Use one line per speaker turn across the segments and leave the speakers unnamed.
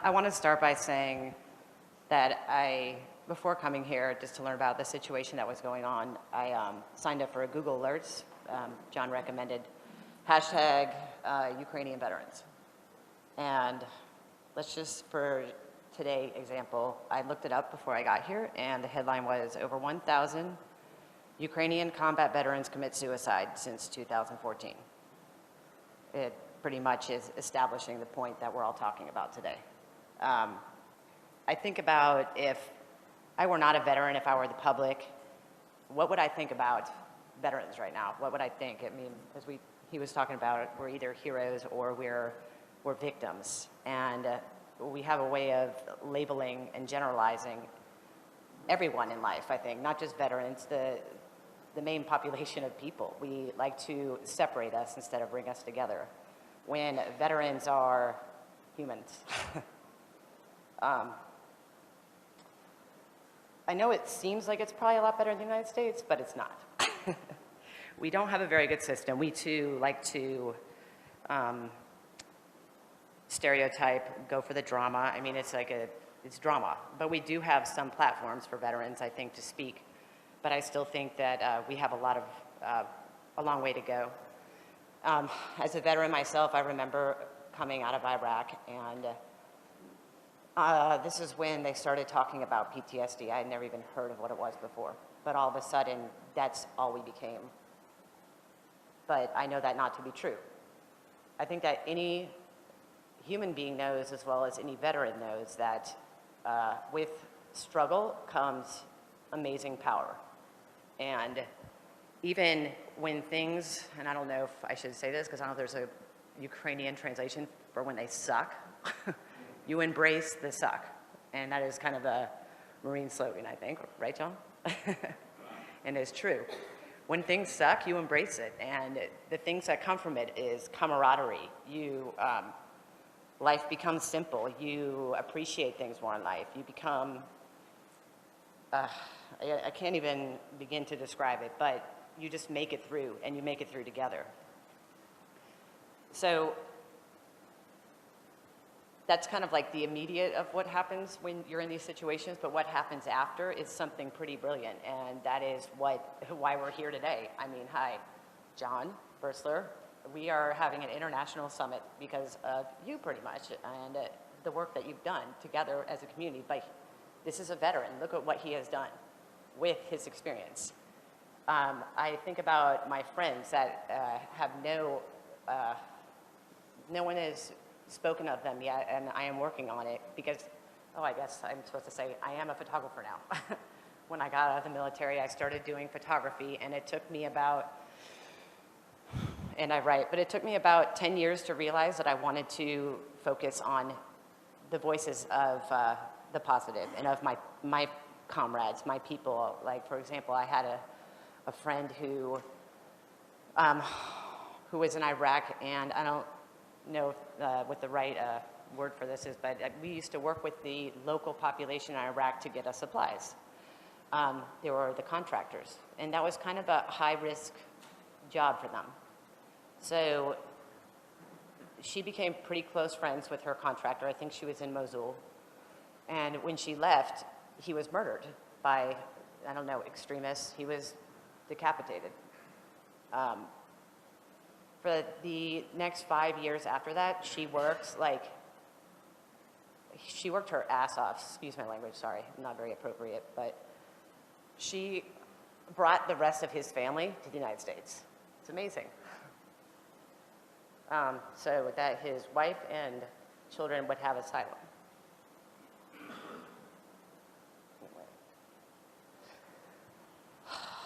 I want to start by saying that before coming here, just to learn about the situation that was going on, I signed up for a Google Alerts. John recommended hashtag Ukrainian veterans. And let's just, for today example, I looked it up before I got here, and the headline was over 1,000 Ukrainian combat veterans commit suicide since 2014. It pretty much is establishing the point that we're all talking about today. I think about if I were not a veteran, if I were the public, what would I think about veterans right now? What would I think? I mean, as he was talking about, we're either heroes or we're victims. And we have a way of labeling and generalizing everyone in life, I think, not just veterans, the main population of people. We like to separate us instead of bring us together, when veterans are humans. I know it seems like it's probably a lot better in the United States, but it's not. We don't have a very good system. We too like to stereotype, go for the drama. I mean, it's drama. But we do have some platforms for veterans, I think, to speak. But I still think that we have a long way to go. As a veteran myself, I remember coming out of Iraq, and this is when they started talking about PTSD. I had never even heard of what it was before. But all of a sudden, that's all we became. But I know that not to be true. I think that any human being knows, as well as any veteran knows, that with struggle comes amazing power. And even when things, and I don't know if I should say this because I don't know if there's a Ukrainian translation for when they suck, you embrace the suck. And that is kind of a Marine slogan, I think, right, John? And it's true. When things suck, you embrace it. And the things that come from it is camaraderie. Life becomes simple. You appreciate things more in life. You become, I can't even begin to describe it, but you just make it through, and you make it through together. So that's kind of like the immediate of what happens when you're in these situations, but what happens after is something pretty brilliant, and that is why we're here today. I mean, hi, John Bursler. We are having an international summit because of you, pretty much, and the work that you've done together as a community. But this is a veteran. Look at what he has done with his experience. I think about my friends that have no one has spoken of them yet, and I am working on it because, I guess I'm supposed to say I am a photographer now. When I got out of the military, I started doing photography, and it took me about, and I write, but it took me about 10 years to realize that I wanted to focus on the voices of the positive and of my comrades, my people. Like, for example, I had a friend who was in Iraq, and I don't know what the right word for this is, but we used to work with the local population in Iraq to get us supplies. They were the contractors, and that was kind of a high-risk job for them. So she became pretty close friends with her contractor. I think she was in Mosul. And when she left, he was murdered by, I don't know, extremists. He was decapitated. For the next 5 years after that, she worked her ass off. Excuse my language, sorry, not very appropriate, but she brought the rest of his family to the United States. It's amazing. So that his wife and children would have asylum.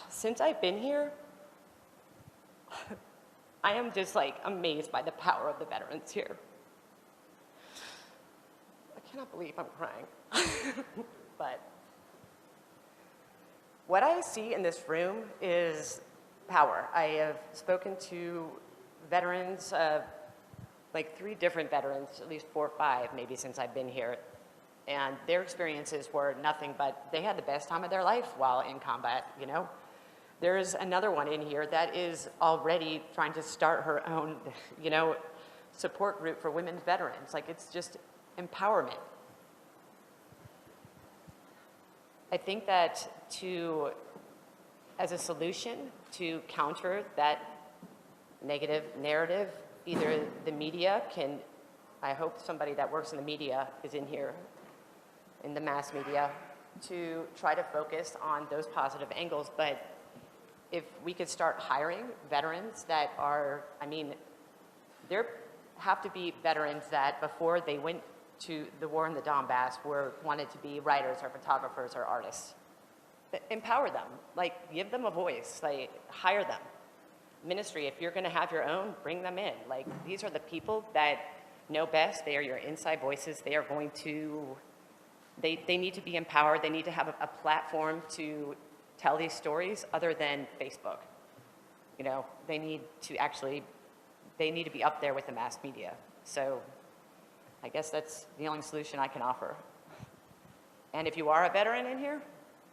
Since I've been here, I am just amazed by the power of the veterans here. I cannot believe I'm crying. But what I see in this room is power. I have spoken to veterans, 3 different veterans, at least 4 or 5 maybe since I've been here. And their experiences were nothing but they had the best time of their life while in combat, you know. There's another one in here that is already trying to start her own, support group for women veterans. It's just Empowerment. I think that as a solution to counter that negative narrative, either the media can, I hope somebody that works in the media is in here, in the mass media, to try to focus on those positive angles. But if we could start hiring veterans that are, I mean, there have to be veterans that before they went to the war in the Donbass wanted to be writers or photographers or artists. Empower them, like give them a voice, like hire them. Ministry, if you're gonna have your own, bring them in. Like these are the people that know best, they are your inside voices, they are going to, they need to be empowered, they need to have a platform to tell these stories other than Facebook. You know, they need to be up there with the mass media. So I guess that's the only solution I can offer. And if you are a veteran in here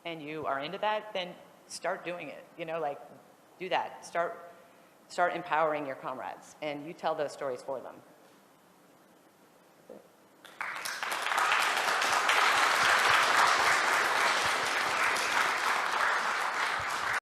and you are into that, then start doing it. You know, like do that. Start empowering your comrades and you tell those stories for them.